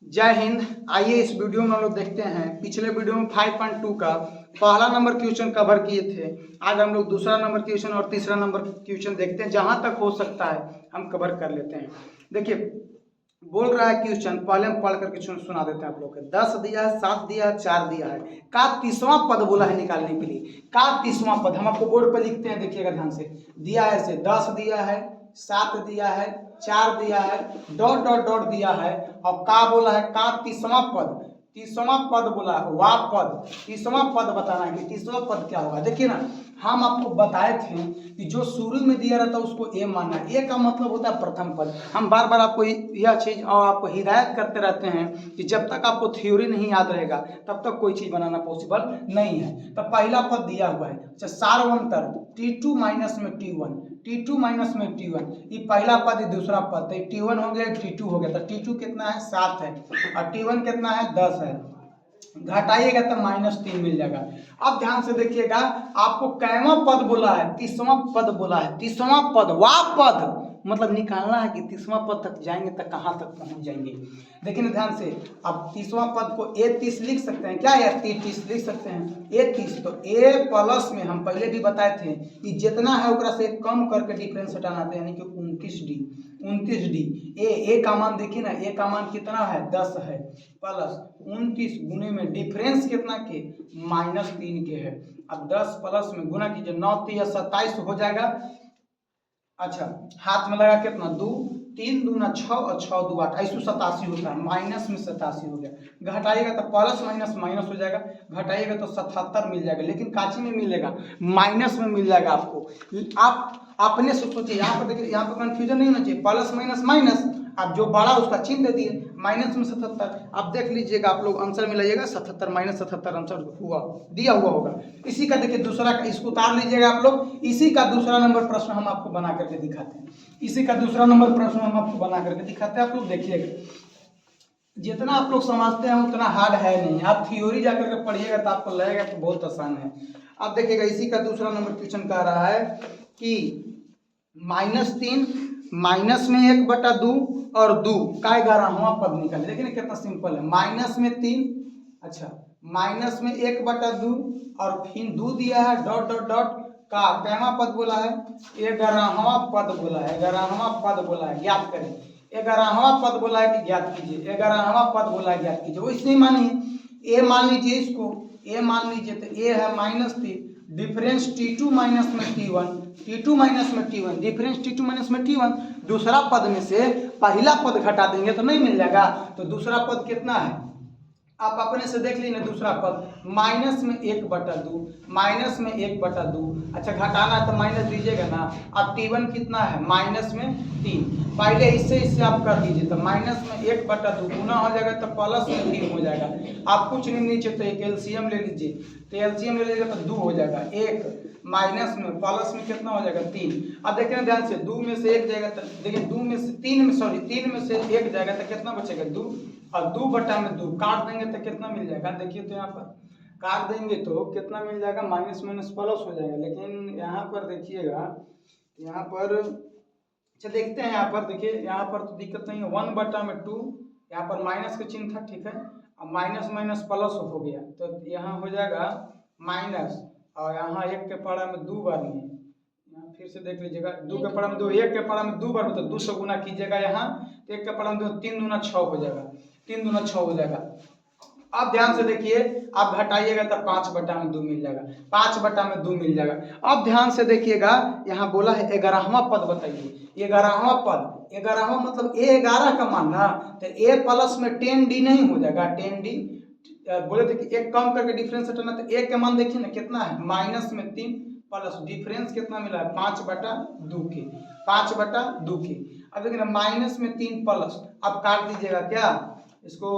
जय हिंद। आइए इस वीडियो में हम लोग देखते हैं। पिछले वीडियो में 5.2 का पहला नंबर क्वेश्चन कवर किए थे। आज हम लोग दूसरा नंबर क्वेश्चन और तीसरा नंबर क्वेश्चन देखते हैं। जहां तक हो सकता है हम कवर कर लेते हैं। देखिए बोल रहा है क्वेश्चन, पहले हम पढ़ करके सुना देते हैं आप लोग को। 10 दिया है, 7 दिया है, 4 दिया है, का 30वां पद बोला है निकालने के लिए। का 30वां पद हम आपको बोर्ड पर लिखते हैं, देखिएगा ध्यान से। दिया है ऐसे 10 दिया है, 7 दिया है, 4 दिया है, डॉट डॉट डॉट दिया है और का बोला है का 30वां पद। 30वां पद बोला है, वाह पद 30वां पद बताना है कि 30वां पद क्या होगा। देखिए ना, हम आपको बताए थे कि जो शुरू में दिया रहता है उसको ए मानना है। ए का मतलब होता है प्रथम पद। हम बार बार आपको यह चीज और आपको हिदायत करते रहते हैं कि जब तक आपको थ्योरी नहीं याद रहेगा तब तक कोई चीज बनाना पॉसिबल नहीं है। तो पहला पद दिया हुआ है, अच्छा सार्वंतर T2 माइनस में T1, T2 माइनस में T1, ये पहला पद, ये दूसरा पद। तो T1 हो गया, T2 हो गया। तो T2 कितना है 7 है और T1 कितना है 10 है। घटाइएगा तो -3 मिल जाएगा। अब ध्यान से देखिएगा, आपको कैवा पद बोला है, 30वां पद बोला है। 30वां पद, वाह पद मतलब निकालना है कि 30वां पद तक जाएंगे तो कहां तक पहुंच जाएंगे। देखिए ना ध्यान से, अब 30वां पद को A30 लिख सकते हैं क्या यार, 30 लिख सकते हैं। A30 तो A प्लस में हम पहले भी बताए थे कि जितना है उकरा से कम करके डिफरेंस हटाना था, यानी कि 29D ए का मान देखिए ना, ए का मान कितना है 10 है, प्लस 29 गुने में डिफरेंस कितना के -3 के है। अब 10 प्लस में गुना कीजिए, 9 3 27 हो जाएगा। अच्छा हाथ में लगा कितना 2, 3 दूना 6 और 6 2 8, 87 होता है। माइनस में 87 हो गया। घटाइएगा तो प्लस माइनस माइनस हो जाएगा, घटाइएगा तो 77 मिल जाएगा। लेकिन काची में मिलेगा, माइनस में मिल जाएगा आपको। आप अपने से सोचिए, यहाँ पर देखिए, यहाँ पर कंफ्यूजन नहीं होना चाहिए। प्लस माइनस माइनस, आप जो बड़ा उसका चिन्ह दे दिए, माइनस में 77। आप देख लीजिएगा, आप लोग आंसर मिलाइएगा 77 -77 आंसर हुआ, दिया हुआ होगा। इसी का देखिए दूसरा, इसको उतार लीजिएगा आप लोग। इसी का दूसरा नंबर प्रश्न हम आपको बना करके दिखाते हैं। इसी का दूसरा नंबर प्रश्न हम आपको बना करके दिखाते हैं। आप लोग देखिएगा, जितना आप लोग समझते हैं उतना हार्ड है नहीं। आप थ्योरी जाकर के पढ़िएगा तो आपको लगेगा कि बहुत आसान है। आप देखिएगा, इसी का दूसरा नंबर क्वेश्चन कह रहा है कि -3 माइनस में 1/2 और 2 का 11वां पद निकाले। देखिए ना कितना सिंपल है। माइनस में 3, अच्छा माइनस में 1/2 और फिर 2 दिया है, डॉट डॉट डॉट का कैवा पद बोला है, 11वां पद बोला है। 11वां पद बोला है, ज्ञात करें। 11वां पद बोला है कि ज्ञात कीजिए। 11वां पद बोला है, ज्ञात कीजिए। वो इसलिए मानिए, ए मान लीजिए, इसको ए मान लीजिए। तो ए है -3, डिफरेंस T2 माइनस में T1, T2 माइनस में T1, डिफरेंस T2 माइनस में T1। दूसरा पद में से पहला पद घटा देंगे तो नहीं मिल जाएगा। तो दूसरा पद कितना है आप अपने से देख लीजिए। दूसरा पद माइनस में 1/2, माइनस में 1/2। अच्छा घटाना है तो माइनस दीजिएगा ना। अब T1 कितना है माइनस में 3, पहले इससे आप कर दीजिए। तो माइनस में 1/2 गुना हो जाएगा तो प्लस में 3 हो जाएगा। आप कुछ नहीं नीचे तो एक एलसीएम ले लीजिए। तो एलसीएम ले लीजिएगा तो 2 हो जाएगा। 1 माइनस में प्लस में कितना हो जाएगा 3। अब देखिए ध्यान से, 2 में से 1 जाएगा तो देखिए 2 में से 3 में, सॉरी 3 में से 1 जाएगा तो कितना बचेगा 2, और 2/2 काट देंगे तो कितना मिल जाएगा। देखिए तो यहाँ पर काट देंगे तो कितना मिल जाएगा, माइनस माइनस प्लस हो जाएगा। लेकिन यहाँ पर देखिएगा, यहाँ पर अच्छा देखते हैं। यहाँ पर देखिए, यहाँ पर तो दिक्कत नहीं है। 1/2, यहाँ पर माइनस का चिन्ह था, ठीक है। अब माइनस माइनस प्लस हो गया तो यहाँ हो जाएगा माइनस, और यहाँ 1 के पड़ा में 2 बार नहीं, यहाँ फिर से देख लीजिएगा। 2 के पड़ा में 2, 1 के पड़ा में 2 बार, तो 2 से गुना कीजिएगा यहाँ। 1 के पड़ा में 2, 3 दूना 6 हो जाएगा, 3 दूना 6 हो जाएगा। अब ध्यान से देखिए, आप घटाइएगा तो 5/2 मिल जाएगा, 5/2 मिल जाएगा। अब ध्यान से देखिएगा, यहाँ बोला है 11वां पद बताइए। 11वां पद, 11वां मतलब A11 का मान ना। तो A प्लस में 10D नहीं हो जाएगा, 10D बोले थे कि एक कम करके डिफरेंस हटाना। तो एक का मान देखिए ना कितना है, माइनस में 3 प्लस डिफरेंस कितना मिला है 5/2 के, 5/2 के। अब देखिए ना माइनस में 3 प्लस, अब काट दीजिएगा क्या, इसको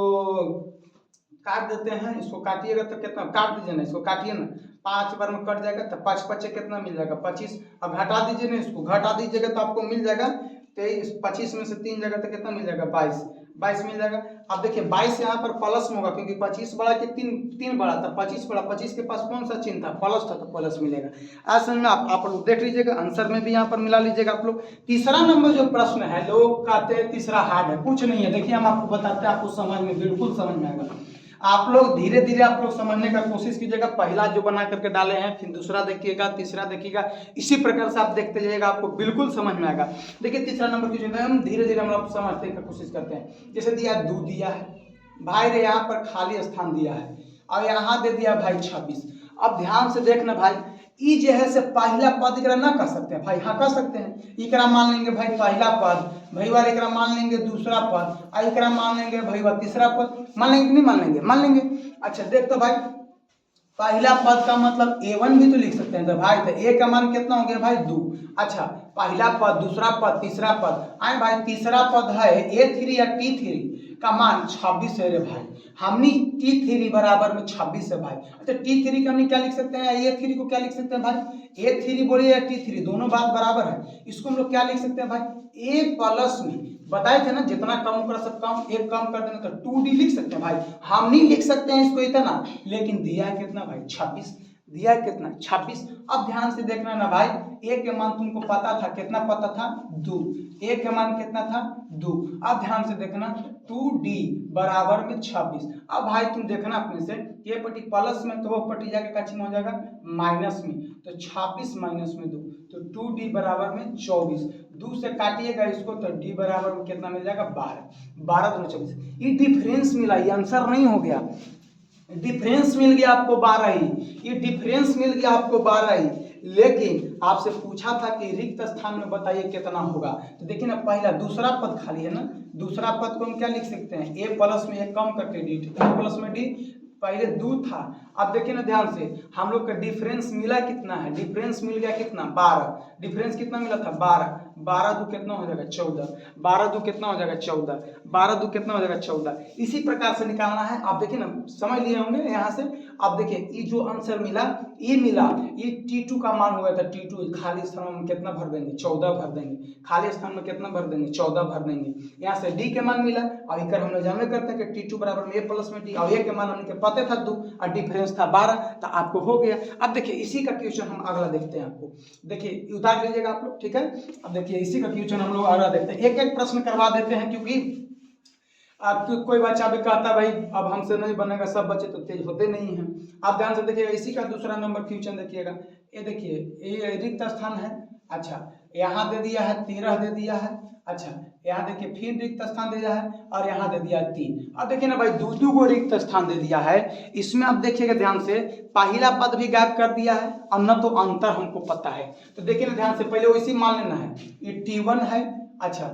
काट देते हैं। इसको काटिएगा तो कितना, काट दीजिए ना, इसको काटिए ना, 5 बार में कट जाएगा तो 5 5 कितना मिल जाएगा 25। अब घटा दीजिए ना, इसको घटा दीजिएगा तो आपको मिल जाएगा 23। 25 में से 3 जाएगा तो कितना मिल जाएगा 22। 22 मिल जाएगा। अब देखिए 22 यहाँ पर प्लस में होगा क्योंकि 25 बड़ा कि 3 बड़ा था, 25 बड़ा, 25 के पास कौन सा चिन्ह था, प्लस था, तो प्लस मिलेगा। ऐसे में आप लोग देख लीजिएगा, आंसर में भी यहाँ पर मिला लीजिएगा आप लोग। तीसरा नंबर जो प्रश्न है, लोग कहते हैं तीसरा हार्ड है, कुछ नहीं है। देखिए हम आपको बताते हैं, आपको समझ में बिल्कुल समझ में आएगा। आप लोग धीरे धीरे आप लोग समझने का कोशिश कीजिएगा। पहला जो बना करके डाले हैं, फिर दूसरा देखिएगा, तीसरा देखिएगा, इसी प्रकार से आप देखते जाइएगा, आपको बिल्कुल समझ में आएगा। देखिए तीसरा नंबर की जो हम धीरे धीरे हम लोग समझने की कोशिश करते हैं। जैसे दिया 2 दिया है भाई रे, यहाँ पर खाली स्थान दिया है और यहाँ दे दिया भाई 26। अब ध्यान से देखना भाई, ई जो है से पहला पद एकरा ना कर सकते हैं भाई, हाँ कर सकते हैं। एकरा मान लेंगे भाई पहला पद, भैया एकरा मान लेंगे दूसरा पद, और एकरा मान लेंगे भैया तीसरा पद। मान लेंगे कि नहीं मान लेंगे? मान लेंगे। अच्छा देख तो भाई, पहला पद का मतलब A1 भी तो लिख सकते हैं तो भाई, तो A का मान कितना हो गया भाई 2। अच्छा पहला पद, दूसरा पद, तीसरा पद, आए भाई तीसरा पद है A3 या T3 का मान 26 है रे भाई। हमने T3 बराबर में 26 है भाई। अच्छा T3 का हमने क्या लिख सकते हैं, A3 को क्या लिख सकते हैं भाई, A3 बोलिए या T3, दोनों बात बराबर है। इसको हम लोग क्या लिख सकते हैं भाई, A प्लस में बताए थे ना, जितना कम कर सकता हूँ एक कम कर देना तो 2D लिख सकते हैं भाई। हम नहीं लिख सकते हैं इसको इतना, लेकिन दिया है कितना भाई 26, दिया है कितना 26। अब ध्यान से देखना ना भाई, A के मान तुमको पता था, कितना पता था 2, A के मान कितना था 2। अब ध्यान से देखना 2D बराबर में 26। अब भाई तुम देखना अपने से, ये पट्टी प्लस में तो वो पट्टी जाके का चिन्ह हो जाएगा माइनस में, तो 26 माइनस में 2, तो 2D बराबर में 24। 2 से काटिएगा इसको तो D बराबर में कितना मिल जाएगा 12, 12 2 24। ये डिफरेंस मिला, ये आंसर नहीं हो गया, डिफरेंस मिल गया आपको 12 ही, ये डिफरेंस मिल गया आपको 12 ही। लेकिन आपसे पूछा था कि रिक्त स्थान में बताइए कितना होगा, तो देखिए ना पहला दूसरा पद खाली है ना, दूसरा पद को हम क्या लिख सकते हैं, A प्लस में एक कम करके D, A प्लस में D, पहले 2 था। अब देखिए ना ध्यान से, हम लोग का डिफरेंस मिला कितना है, डिफरेंस मिल गया कितना 12, डिफरेंस कितना मिला था 12, 12 2 कितना हो जाएगा 14, 12 2 कितना हो जाएगा 14, 12 2 कितना हो जाएगा 14। इसी प्रकार से निकालना है। आप देखिए ना, समझ लिए होंगे यहाँ से। अब देखिए ये जो आंसर मिला, ये मिला, ये T2 का मान हुआ था, T2 खाली स्थान में कितना भर देंगे 14 भर देंगे, खाली स्थान में कितना भर देंगे 14 भर देंगे। यहाँ से D के मान मिला, और इधर हम लोग जानते करते हैं कि T2 बराबर में A प्लस में D, और A के मान हमने पता था 2 और डिफरेंस था 12, तो आपको हो गया। अब देखिए इसी का क्वेश्चन हम अगला देखते हैं। आपको देखिए उतार लीजिएगा आप लोग, ठीक है। अब देखिए इसी का क्वेश्चन हम लोग अगला देखते हैं, एक एक प्रश्न करवा देते हैं, क्योंकि आपको कोई बच्चा भी कहता भाई अब हमसे नहीं बनेगा, सब बच्चे तो तेज होते नहीं हैं। आप ध्यान से देखिएगा, इसी का दूसरा नंबर क्वेश्चन देखिएगा। ये देखिए ये रिक्त स्थान है, अच्छा यहाँ दे दिया है 13 दे दिया है, अच्छा यहाँ देखिए फिर रिक्त स्थान दे दिया है, और यहाँ दे दिया 3। अब देखिए ना भाई 2 को रिक्त स्थान दे दिया है। इसमें आप देखिएगा ध्यान से, पहला पद भी गायब कर दिया है, और न तो अंतर हमको पता है। तो देखिए ना ध्यान से, पहले वैसे मान लेना है, ये T1 है, अच्छा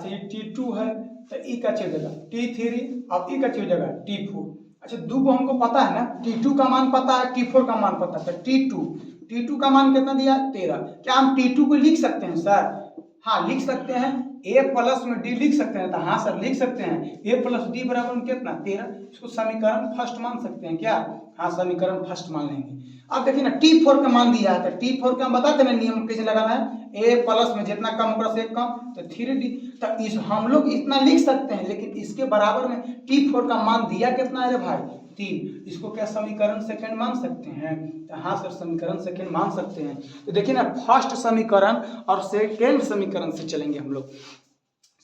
ये T2 है, तो ई का चेक देगा T3, अब ई का चेक देगा T4। अच्छा 2 को हमको पता है ना, T2 का मान पता है, T4 का मान पता है, T2 का मान कितना दिया 13। क्या हम T2 को लिख सकते हैं सर? हाँ लिख सकते हैं, A प्लस में D लिख सकते हैं, तो हाँ सर लिख सकते हैं, A प्लस D बराबर में कितना 13। इसको समीकरण फर्स्ट मान सकते हैं क्या? हाँ समीकरण फर्स्ट मान लेंगे। अब देखिए ना T4 का मान दिया है, तो T4 का हम बताते हैं नियम कैसे लगाना है, A प्लस में जितना कम होगा से एक कम, तो 3D। तो इस हम लोग इतना लिख सकते हैं, लेकिन इसके बराबर में T4 का मान दिया कितना है रे भाई 3। इसको क्या समीकरण सेकंड मान सकते हैं? तो हाँ सर समीकरण सेकंड मान सकते हैं। तो देखिए ना फर्स्ट समीकरण और सेकंड समीकरण से चलेंगे हम लोग।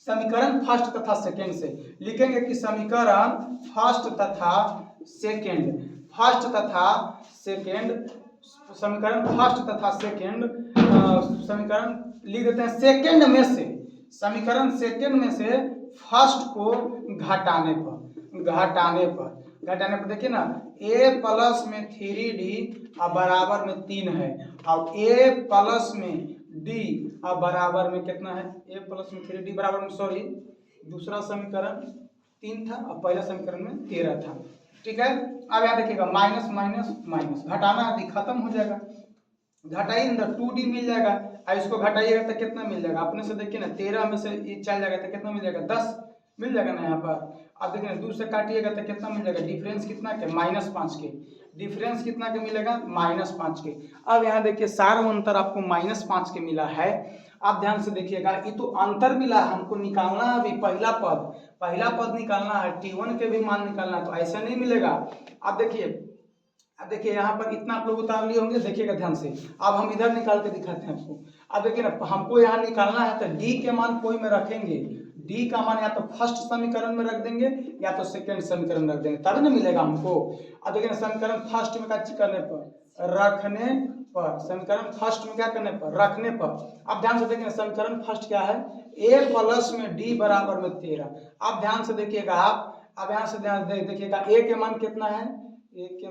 समीकरण फर्स्ट तथा सेकंड से लिखेंगे कि समीकरण फर्स्ट तथा सेकंड, फर्स्ट तथा सेकंड, समीकरण फर्स्ट तथा सेकंड, समीकरण लिख देते हैं सेकंड में से, समीकरण सेकंड में से फर्स्ट को घटाने पर देखिए ना A प्लस में 3D और बराबर में 3 है, और A प्लस में D और बराबर में कितना है, A प्लस में 3D बराबर में, सॉरी दूसरा समीकरण 3 था और पहला समीकरण में 13 था, ठीक है। अब यहाँ देखिएगा माइनस माइनस माइनस घटाना आदि खत्म हो जाएगा, घटाइए ना 2D मिल जाएगा, और इसको घटाइएगा तो कितना मिल जाएगा अपने से देखिए ना, 13 में से ये चल जाएगा तो कितना मिल जाएगा 10 मिल जाएगा ना यहाँ पर। अब देखिए 2 से काटिएगा तो कितना मिल जाएगा, डिफरेंस कितना के -5 के, डिफरेंस कितना के मिलेगा -5 के। अब यहाँ देखिए सार अंतर आपको -5 के मिला है, आप ध्यान से देखिएगा, ये तो अंतर मिला है, हमको निकालना है अभी पहला पद निकालना है, T1 के भी मान निकालना है, तो ऐसा नहीं मिलेगा। अब देखिए यहाँ पर इतना आप लोग उतार लिए होंगे, देखिएगा ध्यान से। अब हम इधर निकाल के दिखाते हैं आपको। अब देखिए ना, हमको यहाँ निकालना है तो डी के मान कोई में रखेंगे, डी का मान या तो फर्स्ट समीकरण में रख देंगे या तो सेकंड समीकरण में रख देंगे, तब ना मिलेगा हमको। अब देखिए ना, समीकरण फर्स्ट में क्या करने पर, रखने पर, समीकरण फर्स्ट में क्या करने पर, रखने पर। अब ध्यान से देखिए समीकरण फर्स्ट क्या है, a प्लस में d बराबर में 13। अब ध्यान से देखिएगा आप, अब यहाँ से ध्यान देखिएगा a के मान कितना है, a के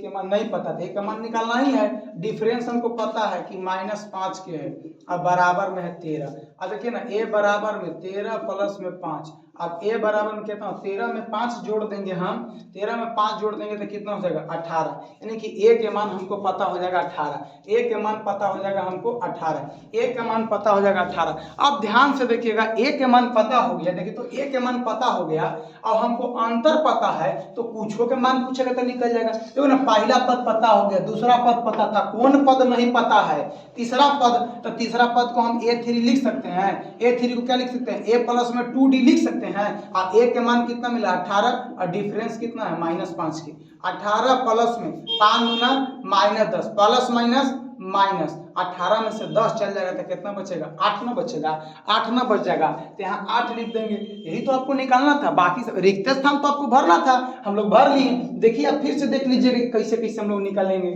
मान नहीं पता था, a का मान निकालना ही है। डिफरेंस हमको पता है कि -5 के है, अब बराबर में है 13। अब देखिए ना, a बराबर में 13 प्लस में 5, अब a बराबर में कितना, 13 में 5 जोड़ देंगे हम, 13 में 5 जोड़ देंगे तो कितना हो जाएगा 18, यानी कि a के मान हमको पता हो जाएगा 18, a के मान पता हो जाएगा हमको 18, a के मान पता हो जाएगा 18। अब ध्यान से देखिएगा, a के मान पता हो गया, देखिए तो a के मान पता हो गया, अब हमको अंतर पता है तो पूछो के मान पूछेगा तो निकल जाएगा। देखो ना, पहला पद पता हो गया, दूसरा पद पता था, कौन पद नहीं पता है, तीसरा पद, तो तीसरा पद को हम a3 लिख सकते हैं, a3 को क्या लिख सकते हैं, a प्लस में 2d लिख सकते हैं। और a के मान कितना मिला 18, और डिफरेंस कितना है -5 की, 18 प्लस में 5 गुना -10, प्लस माइनस माइनस, 18 में से 10 चल जाएगा तो कितना बचेगा, 8 ना बचेगा, 8 ना बच जाएगा, तो यहाँ 8 लिख देंगे। यही तो आपको निकालना था, बाकी सब रिक्त स्थान तो आपको भरना था, हम लोग भर लिए। देखिए अब फिर से देख लीजिए कैसे कैसे हम लोग निकालेंगे।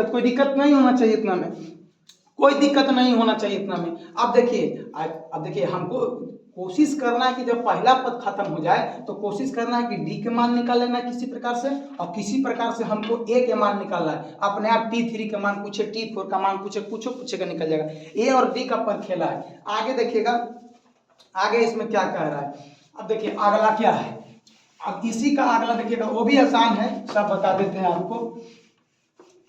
कोई दिक्कत नहीं होना चाहिए इतना में, कोई दिक्कत नहीं होना चाहिए इतना में। अब देखिए हमको कोशिश करना है कि जब पहला पद खत्म हो जाए तो कोशिश करना है कि डी के मान निकाल लेना है किसी प्रकार से, और किसी प्रकार से हमको ए के मान निकालना है। अपने आप T3 का मान पूछे, T4 का मान पूछे, पूछेगा निकल जाएगा। ए और डी का पद खेला है। आगे देखिएगा, आगे इसमें क्या कह रहा है। अब देखिए अगला क्या है, अब इसी का अगला देखिएगा, वो भी आसान है, सब बता देते हैं आपको।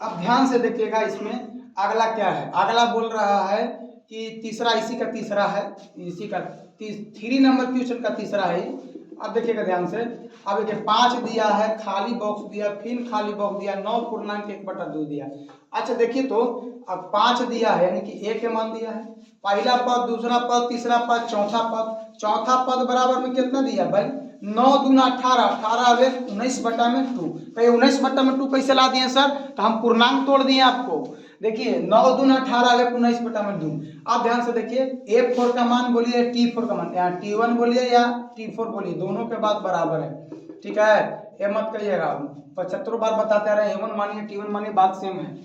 अब ध्यान से देखिएगा, इसमें अगला क्या है, अगला बोल रहा है कि तीसरा, इसी का तीसरा है, इसी का 3 नंबर क्वेश्चन का तीसरा है। अब देखिएगा ध्यान से, अब देखिए 5 दिया है, खाली बॉक्स दिया, फिर खाली बॉक्स दिया, 9.1/2 दिया। अच्छा देखिए तो अब 5 दिया है, यानी कि a के मान दिया है, पहला पद, दूसरा पद, तीसरा पद, चौथा पद बराबर में कितना दिया भाई, 9 दूना 18, 18 19/2। तो 19/2 कैसे ला दिए सर, तो हम पूर्णांक तोड़ दिए आपको। देखिए 9 दूना 18 19/2। आप ध्यान से देखिए, A4 का मान बोलिए, T4 का मान, या T1 बोलिए या T4 बोलिए, दोनों के बाद बराबर है, ठीक है, ये मत कहिएगा, 75 बार बताते आ रहे हैं, A1 मानिए T1 मानिए, बात सेम है।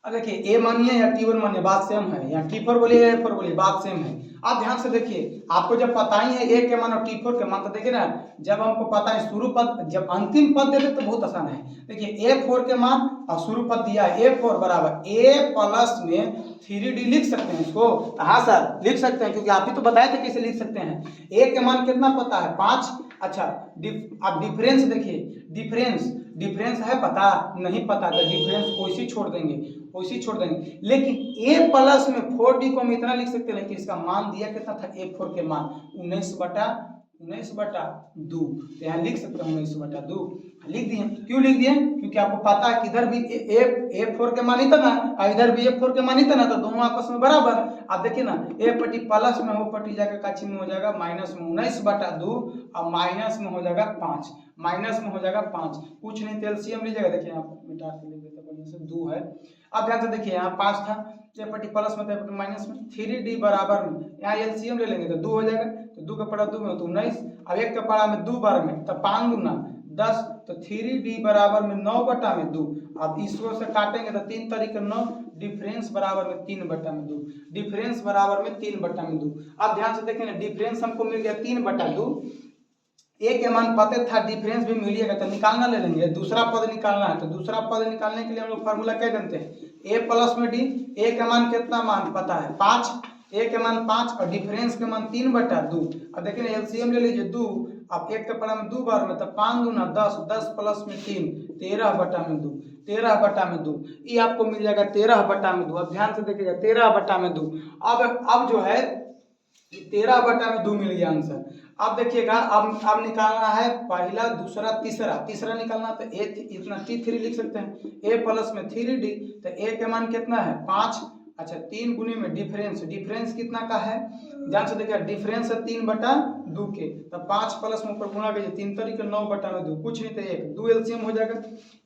अब देखिए A मानिए या T1 मानिए, बात सेम है, या T4 बोलिए या A4 बोलिए, बात सेम है। आप ध्यान से देखिए, आपको जब पता ही है A के मान और T4 के मान, तो देखिए ना, जब हमको पता है शुरू पद, जब अंतिम पद दे दे तो बहुत आसान है। देखिए A4 के मान और शुरू पद दिया है, A4 बराबर A प्लस में 3D लिख सकते हैं इसको। हाँ सर लिख सकते हैं, क्योंकि आप ही तो बताए थे कैसे लिख सकते हैं। A के मान कितना पता है, 5। अच्छा अब डिफरेंस देखिए, डिफरेंस है पता, नहीं पता तो डिफरेंस वैसे छोड़ देंगे, लेकिन A प्लस में 4D को हम इतना लिख सकते हैं कि इसका मान दिया कितना था, A4 के मान 19/2, तो यहाँ लिख सकते हैं 19/2 लिख दिए। क्यों लिख दिए, क्योंकि आपको पता है कि इधर भी A4 के मान इतना और इधर भी A4 के मान इतना, तो दोनों आपस में बराबर। आप देखिए ना, A पट्टी प्लस में हो पट्टी जाकर का चिन्ह हो जाएगा माइनस में 19/2, और माइनस में हो जाएगा 5, माइनस में हो जाएगा 5, कुछ नहीं, एलसीएम लीजिएगा। देखिए यहाँ मिटा के लिख देते बढ़िया से, 2 है। अब ध्यान से देखिए, यहाँ 5 था, A पट्टी प्लस में था, माइनस में, 3D बराबर में, यहाँ एलसीएम ले लेंगे तो 2 हो जाएगा, तो 2 का पड़ा 2 में तो 19, अब 1 का पड़ा में 2 बार में, तो 5 गुना 10, तो 3D बराबर में 9/2। अब इसको से काटेंगे तो 3 तरीके 9, डिफरेंस बराबर में 3/2, डिफरेंस बराबर में 3/2। अब ध्यान से देखें ना, डिफरेंस हमको मिल गया 3/2, A के मान पते था, डिफरेंस भी मिलिएगा, तो निकालना ले लेंगे, दूसरा पद निकालना है, तो दूसरा पद निकालने के लिए हम लोग फार्मूला क्या जानते हैं, A प्लस में D। A के मान कितना मान पता है 5, A के मान 5 और डिफरेंस के मान 3/2। अब देखिए ना, एलसीएम ले लीजिए 2, अब 1 के पड़ा में 2 बार में, तो 5 दूना 10, 10 प्लस में 3, 13/2, 13/2, ये आपको मिल जाएगा 13/2। अब ध्यान से देखिएगा 13/2। अब जो है 13/2 मिल गया आंसर। अब देखिएगा, अब निकालना है पहला, दूसरा, तीसरा निकालना, तो A इतना T3 लिख सकते हैं, A प्लस में 3D, तो A के मान कितना है 5 अच्छा 3 गुने में डिफरेंस, डिफरेंस कितना का है ध्यान से देखिए, डिफरेंस है 3/2 के, तब 5 प्लस में ऊपर गुणा कीजिए 3 तरीके 9/2, कुछ नहीं तो 1 2 एलसीएम हो जाएगा।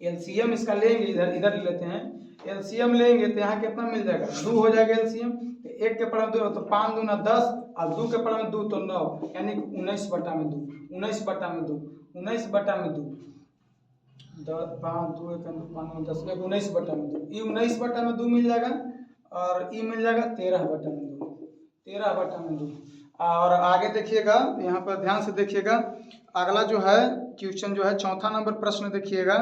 एलसीएम इसका लेंगे, इधर इधर ले लेते हैं, एलसीएम लेंगे तो यहाँ कितना मिल जाएगा 2 हो जाएगा एलसीएम, तो 1 के पढ़ा 2 तो 5 दूना 10 और 2 के पढ़ा 2 तो 9, यानी 19/2, 19/2, 19/2, 5 2 1 5 10 19/2, ये 19/2 मिल जाएगा और ये मिल जाएगा 13/2, 13/2। और आगे देखिएगा यहाँ पर ध्यान से देखिएगा, अगला जो है क्वेश्चन जो है चौथा नंबर प्रश्न देखिएगा,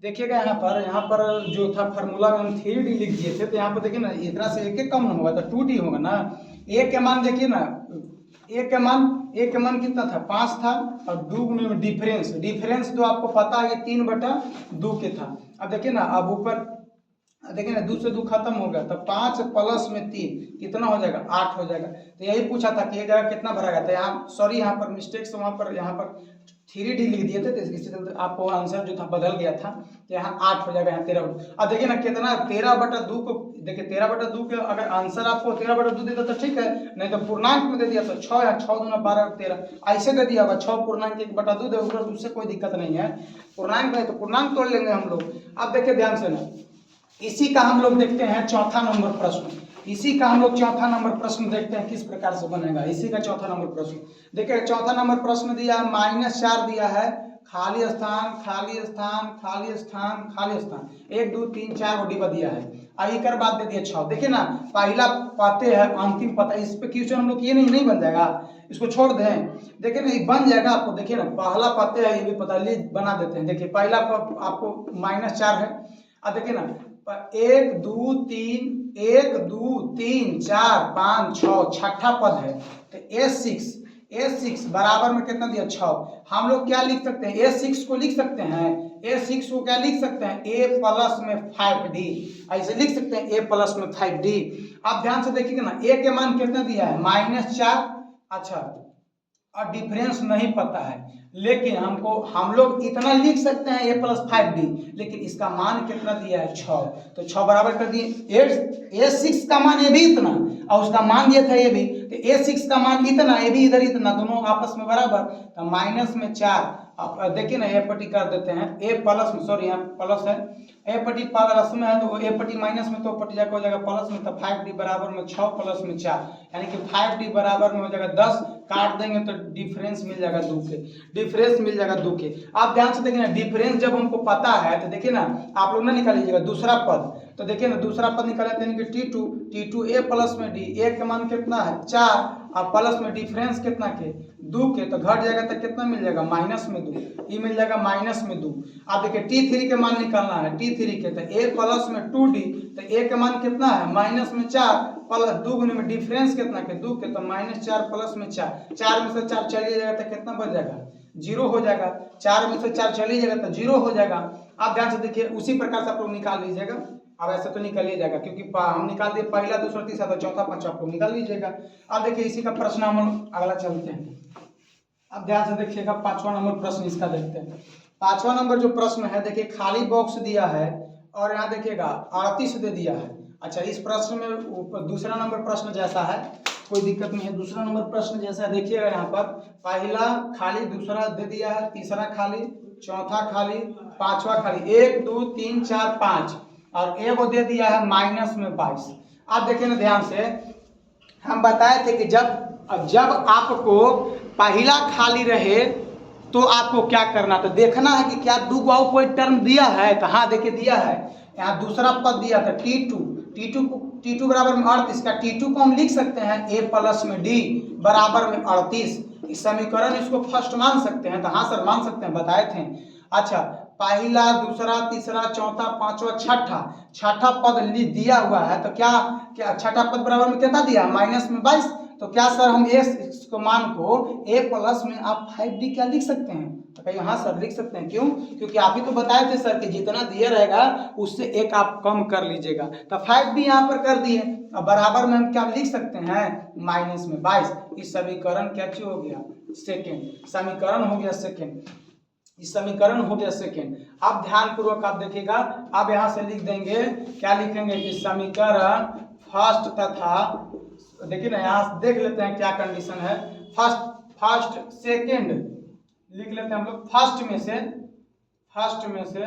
देखिएगा यहाँ पर जो था फार्मूला में हम 3D लिख दिए थे, तो यहाँ पर देखिए ना इतना से एक कम होगा तो 2D होगा ना। ए के मान देखिए ना, ए के मान कितना था 5 था, और 2 गुने में डिफरेंस, डिफरेंस तो आपको पता है 3/2 के था। अब देखिए ना, अब ऊपर देखिए ना 2 से 2 खत्म हो गया, तो 5 प्लस में 3 कितना हो जाएगा 8 हो जाएगा। तो यही पूछा था कि ये जगह कितना भरा गया था, यहाँ सॉरी यहाँ पर मिस्टेक से वहाँ पर 3D लिख दिए थे, तो इसके चलते आपको आंसर जो था बदल गया था, तो यहाँ 8 हो जाएगा, यहाँ 13। अब देखिए ना कितना 13/2 को, देखिए 13/2 के अगर आंसर आपको 13/2 देता तो ठीक है, नहीं तो पूर्णांक में दे दिया तो 6 या 6 दूना 12 13 ऐसे दे दिया होगा, 6 पूर्णांक 1/2 दे, उससे कोई दिक्कत नहीं है। पूर्णांक में तो पूर्णांक तोड़ लेंगे हम लोग। अब देखिए ध्यान से ना, इसी का हम लोग देखते हैं चौथा नंबर प्रश्न, इसी का हम लोग चौथा नंबर प्रश्न देखते हैं किस प्रकार से बनेगा। इसी का चौथा नंबर प्रश्न देखिए, चौथा नंबर प्रश्न दिया है -4 दिया है, खाली स्थान खाली स्थान खाली स्थान खाली स्थान, 1 2 3 4 डिब्बा दिया है, कर बाद दे दिया 6। देखिए ना पहला पाते है अंतिम पता, इस पे क्वेश्चन हम लोग ये नहीं बन जाएगा, इसको छोड़ दें। देखिए ना ये बन जाएगा आपको, देखिए ना पहला पाते है ये भी पता, ले बना देते हैं। देखिए पहला आपको -4 है, अब देखिए ना 1 2 3 1 2 3 4 5 6 छठा पद है, तो A6 बराबर में कितना दिया 6। हम लोग क्या लिख सकते हैं, A6 को लिख सकते हैं, A6 को क्या लिख सकते हैं, A प्लस में 5D, ऐसे लिख सकते हैं A प्लस में 5D। आप ध्यान से देखिएगा ना, A के मान कितना दिया है -4, अच्छा और डिफरेंस नहीं पता है, लेकिन हम लोग इतना लिख सकते हैं A प्लस 5D, लेकिन इसका मान कितना दिया है 6, तो 6 बराबर कर दिए। A6 का मान ये भी इतना और उसका मान दिया था ये भी, तो A6 का मान इतना, ये भी इधर इतना, दोनों आपस में बराबर, तो माइनस में 4। अब देखिए ना A पट्टी कर देते हैं, A प्लस में, सॉरी यहाँ प्लस है, A पट्टी प्लस में है तो A पट्टी माइनस में, तो पट्टी जाकर हो जाएगा प्लस में, तो 5D बराबर में 6 प्लस में 4, यानी कि 5D बराबर में हो जाएगा 10, काट देंगे तो डिफरेंस मिल जाएगा 2 के, डिफरेंस मिल जाएगा 2 के। आप ध्यान से देखिए ना, डिफरेंस जब हमको पता है तो देखिए ना आप लोग ना निकाल लीजिएगा दूसरा पद, तो देखिए ना दूसरा पद निकाले यानी कि T2 A प्लस में D, A का मान कितना है 4 और प्लस में डिफरेंस कितना के 2 के, तो घट जाएगा तो कितना मिल जाएगा -2, ये मिल जाएगा -2। आप देखिए T3 के मान निकालना है, T3 के, तो A प्लस में 2D, तो A का मान कितना है -4 प्लस 2 गुने में डिफरेंस कितना के 2 के, तो -4 प्लस में 4, 4 में से 4 चलिए जाएगा तो कितना बच जाएगा 0 हो जाएगा, 4 में से 4 चलिए जाएगा तो 0 हो जाएगा। आप ध्यान से देखिए उसी प्रकार से आप लोग निकाल लीजिएगा। अब ऐसे तो निकाल ही जाएगा, क्योंकि हम निकाल दिए पहला दूसरा तीसरा, तो चौथा पांचवा आप लोग निकाल लीजिएगा। अब देखिए इसी का प्रश्न हम अगला चलते हैं। अब ध्यान से देखिएगा 5वां नंबर प्रश्न इसका देखते हैं। 5वां नंबर जो प्रश्न है देखिए, खाली बॉक्स दिया है और यहाँ देखिएगा 38 दे दिया है। अच्छा इस प्रश्न में दूसरा नंबर प्रश्न जैसा है, कोई दिक्कत नहीं है, दूसरा नंबर प्रश्न जैसा है। देखिएगा यहाँ पर पहला खाली, दूसरा दे दिया है, तीसरा खाली, चौथा खाली, पांचवा खाली, 1 2 3 4 5 और एगो दे दिया है -22। आप देखिए ना ध्यान से, हम बताए थे कि जब आपको पहला खाली रहे तो आपको क्या करना, तो देखना है कि क्या दो कोई टर्म दिया है, तो हाँ देखिए दिया है, यहाँ दूसरा पद दिया था T2 बराबर में 38 का T2 को हम लिख सकते हैं A प्लस में D बराबर में 38। इस समीकरण इसको फर्स्ट मान सकते हैं, तो हाँ सर मान सकते हैं, बताए थे। अच्छा पहला, दूसरा, तीसरा, चौथा, पांचवा, छठा पद दिया हुआ है, तो क्या छठा पद बराबर में कितना दिया -22, तो क्या सर हम इसको मान को A प्लस में आप 5D क्या लिख सकते हैं, तो कहिए हाँ सर लिख सकते हैं। क्यों, क्योंकि आप ही तो बताए थे सर कि जितना दिया रहेगा उससे एक आप कम कर लीजिएगा, तो 5D यहाँ पर कर दिए। अब बराबर में हम क्या लिख सकते हैं -22। इस समीकरण क्या हो गया, सेकेंड समीकरण हो गया सेकेंड। इस समीकरण हो गया सेकेंड। अब ध्यान पूर्वक आप देखिएगा, अब यहाँ से लिख देंगे, क्या लिखेंगे कि समीकरण फर्स्ट तथा, देखिए ना यहाँ देख लेते हैं क्या कंडीशन है। फर्स्ट सेकेंड लिख लेते हैं हम लोग। फर्स्ट में से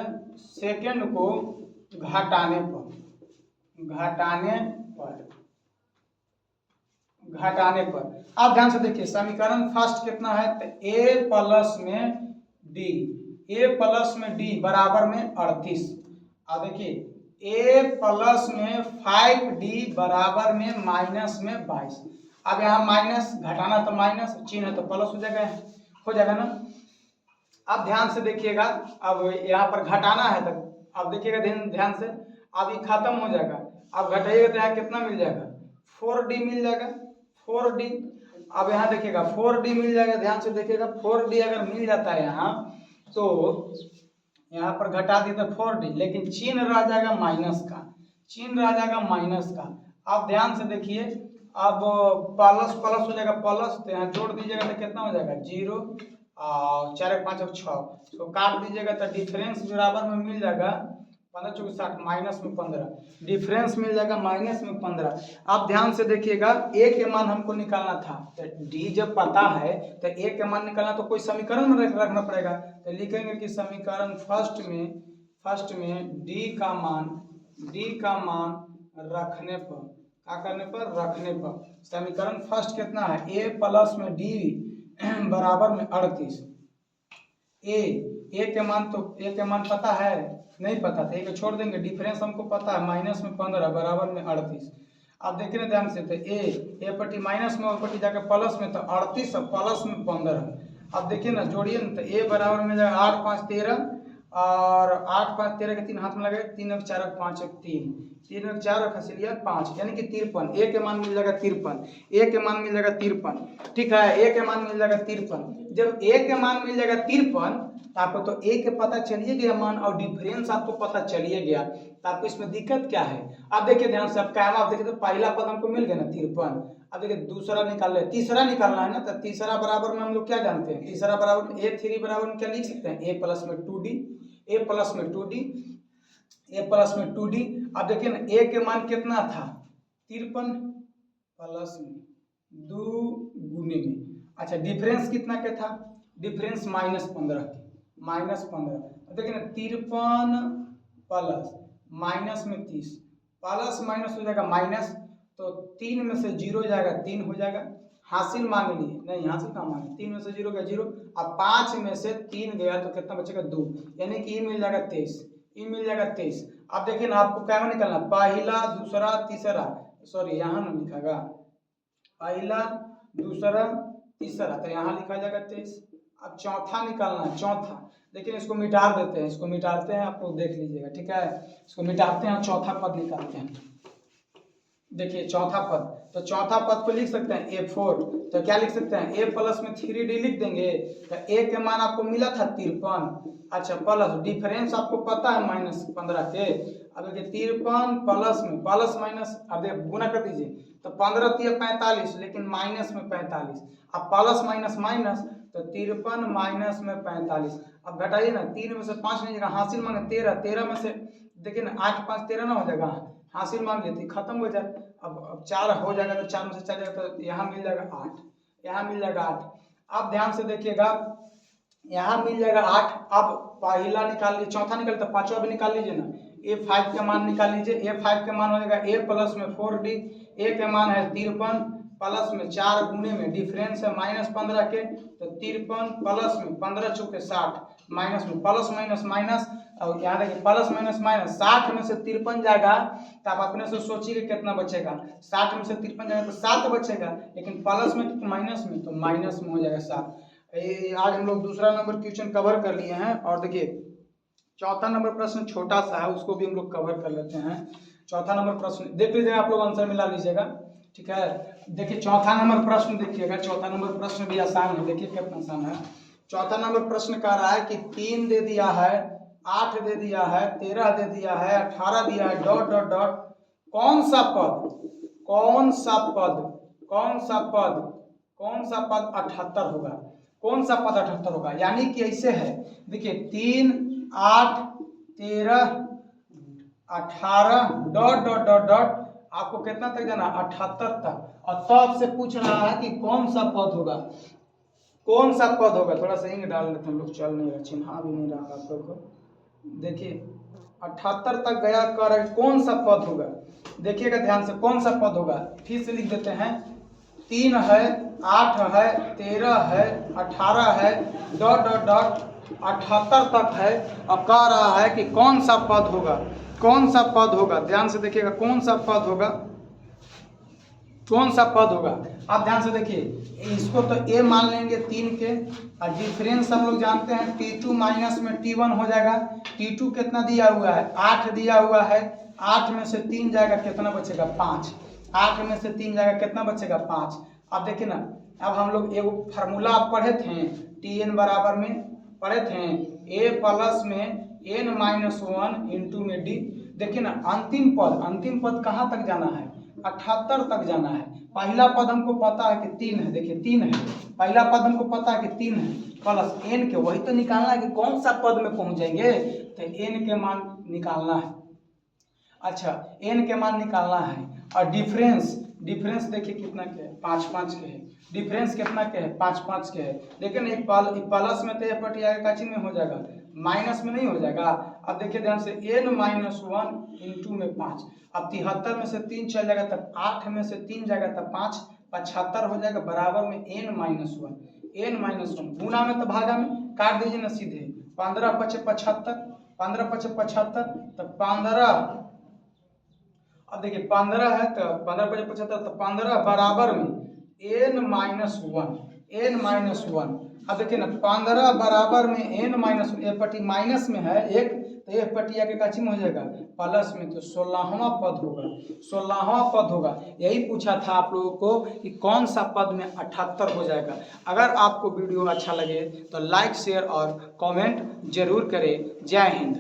सेकेंड को घटाने पर अब ध्यान से देखिए, समीकरण फर्स्ट कितना है, तो a प्लस में d बराबर में 38। अब देखिए a प्लस में 5d बराबर में माइनस में 22। अब यहाँ माइनस घटाना तो माइनस, चिन्ह है तो प्लस हो जाएगा ना। अब ध्यान से देखिएगा, अब यहाँ पर घटाना है तो अब देखिएगा ध्यान से, अब ये खत्म हो जाएगा। अब घटाइएगा तो यहाँ कितना मिल जाएगा, 4d मिल जाएगा, 4d। अब यहाँ देखिएगा 4d मिल जाएगा, ध्यान से देखिएगा 4d अगर मिल जाता है यहाँ, तो यहाँ पर घटा दिए तो 4d, लेकिन चिन्ह रह जाएगा माइनस का। अब ध्यान से देखिए, अब प्लस हो जाएगा प्लस, तो यहाँ जोड़ दीजिएगा तो कितना हो जाएगा 0 और 4 5 और 6, तो काट दीजिएगा तो डिफरेंस बराबर में मिल जाएगा 15 चौके 60 माइनस में 15, डिफरेंस मिल जाएगा माइनस में 15। अब ध्यान से देखिएगा, a के मान हमको निकालना था, तो d जब पता है तो a के मान निकालना तो कोई समीकरण में रखना पड़ेगा। तो लिखेंगे कि समीकरण फर्स्ट में d का मान रखने पर, क्या करने पर, रखने पर, समीकरण फर्स्ट कितना है, a प्लस में d बराबर में 38। a के मान पता है, नहीं पता था, एक छोड़ देंगे, डिफरेंस हमको पता है माइनस में 15 बराबर में 38। अब देखिए ना ध्यान से, तो a पट्टी माइनस में और पट्टी जाकर प्लस में, तो 38 प्लस में 15। अब देखिए ना जोड़िए ना, तो a बराबर में जाएगा 8 5 13 और 8 5 13 के 3 हाथ में लगे, 3 और 4 और 5 और 3 और 4 और खसीलिया 5, यानी कि 53। a के मान मिल जाएगा 53, ठीक है, a के मान मिल जाएगा 53। जब a के मान मिल जाएगा 53, तो आपको तो a के पता चलिए गया मान और डिफरेंस आपको पता चलिए गया, तो आपको इसमें दिक्कत क्या है। अब देखिए ध्यान से, अब क्या है, आप देखिए तो पहला पद हमको मिल गया ना 53। अब देखिए दूसरा तीसरा निकालना है ना, तो तीसरा बराबर में हम लोग क्या जानते हैं, तीसरा बराबर में a3 बराबर में क्या लिख सकते हैं, a प्लस में 2d। अब देखिए ना a के मान कितना था 53 प्लस में 2 गुने में, अच्छा डिफरेंस कितना के था, डिफरेंस -15 देखिए ना 53 प्लस माइनस में 30, प्लस माइनस हो जाएगा माइनस, तो 3 में से 0 जाएगा 3 हो जाएगा, हासिल मांग लिए, नहीं हासिल कहाँ मांगे, 3 में से 0 गया 0, अब 5 में से 3 गया तो कितना बचेगा 2, यानी कि ये मिल जाएगा 23। अब देखिए ना आपको क्या निकलना, पहला दूसरा तीसरा, सॉरी यहाँ ना लिखागा, पहला दूसरा तीसरा, तो यहाँ लिखा जाएगा 23। अब चौथा निकालना है, चौथा देखिए इसको मिटा देते हैं, इसको मिटाते हैं, आप लोग देख लीजिएगा, ठीक है, इसको मिटाते हैं, चौथा पद निकालते हैं। देखिए चौथा पद, तो चौथा पद को लिख सकते हैं a4, तो क्या लिख सकते हैं, a प्लस में 3d लिख देंगे, तो a के मान आपको मिला था 53, अच्छा प्लस डिफरेंस आपको पता है -15 के, अब देखिए 53 प्लस में प्लस माइनस, अब गुना कर दीजिए, तो 15 × 45, लेकिन माइनस में 45, अब प्लस माइनस माइनस, तो 53 माइनस में 45। अब घटाइए ना, 3 में से 5 नहीं जाएगा, हासिल मांगे 13 में से देखिए ना 8 5 13 ना हो जाएगा, हासिल मांग लेती खत्म हो जाए। अब 4 हो जाएगा, तो 4 में से 4 जाएगा, तो यहाँ मिल जाएगा 8, यहाँ मिल जाएगा 8। अब ध्यान से देखिएगा, यहाँ मिल जाएगा 8। अब पहला निकाल लीजिए, चौथा निकाल, तो पांचवा भी निकाल लीजिए ना, a5 का मान निकाल लीजिए, a5 का मान हो जाएगा a प्लस में 4d, a के मान है 53 प्लस में 4 गुने में डिफरेंस है -15 के, तो 53 प्लस में 15 चौके 60 माइनस में प्लस माइनस माइनस, और यहाँ देखिए प्लस माइनस माइनस, 60 में से 53 जाएगा, तो आप अपने से सोचिए कितना बचेगा, 60 में से 53 जाएगा तो 7 बचेगा, लेकिन प्लस में तो माइनस में, तो माइनस में हो जाएगा 7। आज हम लोग दूसरा नंबर क्वेश्चन कवर कर लिए हैं, और देखिए चौथा नंबर प्रश्न छोटा सा है, उसको भी हम लोग कवर कर लेते हैं। चौथा नंबर प्रश्न देख लीजिएगा, आप लोग आंसर मिला लीजिएगा, ठीक है। देखिए चौथा नंबर प्रश्न देखिएगा, चौथा नंबर प्रश्न भी आसान है, देखिए कितना आसान है। चौथा नंबर प्रश्न कह रहा है कि 3 दे दिया है, 8 दे दिया है, 13 दे दिया है, 18 दिया है, डॉट डॉट डॉट, कौन सा पद 78 होगा, कौन सा पद 78 होगा, यानी कि ऐसे है, देखिए 3, 8, 13, 18 डॉट डॉट डॉट डॉट, आपको कितना तक जाना, 78 तक। और तब से पूछ रहा है कि कौन सा पद होगा, कौन सा पद होगा। थोड़ा सा इंक डाल लेते हैं लोग, चल नहीं रहा, चिन्हा भी नहीं रहा आप लोग को। देखिए 78 तक गया, कर कौन सा पद होगा, देखिएगा ध्यान से, कौन सा पद होगा। फिर से लिख देते हैं, 3 है, 8 है, 13 है, 18 है, डॉट डॉट डॉट 78 तक है। और कह रहा है कि कौन सा पद होगा, कौन सा पद होगा, ध्यान से देखिएगा कौन सा पद होगा, कौन सा पद होगा। आप ध्यान से देखिए, इसको तो a मान लेंगे 3 के, और डिफरेंस हम लोग जानते हैं t2 माइनस में t1 हो जाएगा। t2 कितना दिया हुआ है, 8 दिया हुआ है, 8 में से 3 जाएगा, कितना बचेगा, 5। 8 में से 3 जाएगा, कितना बचेगा, 5। अब देखिए ना, अब हम लोग एक फार्मूला पढ़े थे, tn बराबर में पढ़े थे, a प्लस में n माइनस 1 इंटू में d। देखिए ना, अंतिम पद कहाँ तक जाना है, 78 तक जाना है। पहला पद हमको पता है कि 3 है, देखिए 3 है, पहला पद हमको पता है कि 3 है, प्लस n के, वही तो निकालना है कि कौन सा पद में पहुंच जाएंगे, तो n के मान निकालना है। अच्छा, n के मान निकालना है। और डिफरेंस देखिए कितना के है, 5 के है, डिफरेंस कितना के है, 5 के है। लेकिन एक प्लस में तो पट आएगा, काची में हो जाएगा, माइनस में नहीं हो जाएगा। अब देखिए ध्यान से, n माइनस 1 इंटू में 5। अब 73 में से 3 चल जाएगा, तब 8 में से 3 जाएगा, तब 5, 75 हो जाएगा, बराबर में n माइनस 1 गुना में तो भागा में, काट दीजिए ना सीधे, 15 × 5 = 75, 15 × 5 = 75, तब 15। अब देखिए 15 है, तो 15 × 5 = 75, तो 15 बराबर में n माइनस 1। अब देखिए ना, 15 बराबर में n माइनस, ये पट्टी माइनस में है एक, तो ये पट्टिया के काची में हो जाएगा, प्लस में, तो 16वां पद होगा, 16वां पद होगा। यही पूछा था आप लोगों को कि कौन सा पद में 78 हो जाएगा। अगर आपको वीडियो अच्छा लगे तो लाइक, शेयर और कमेंट जरूर करें। जय हिंद।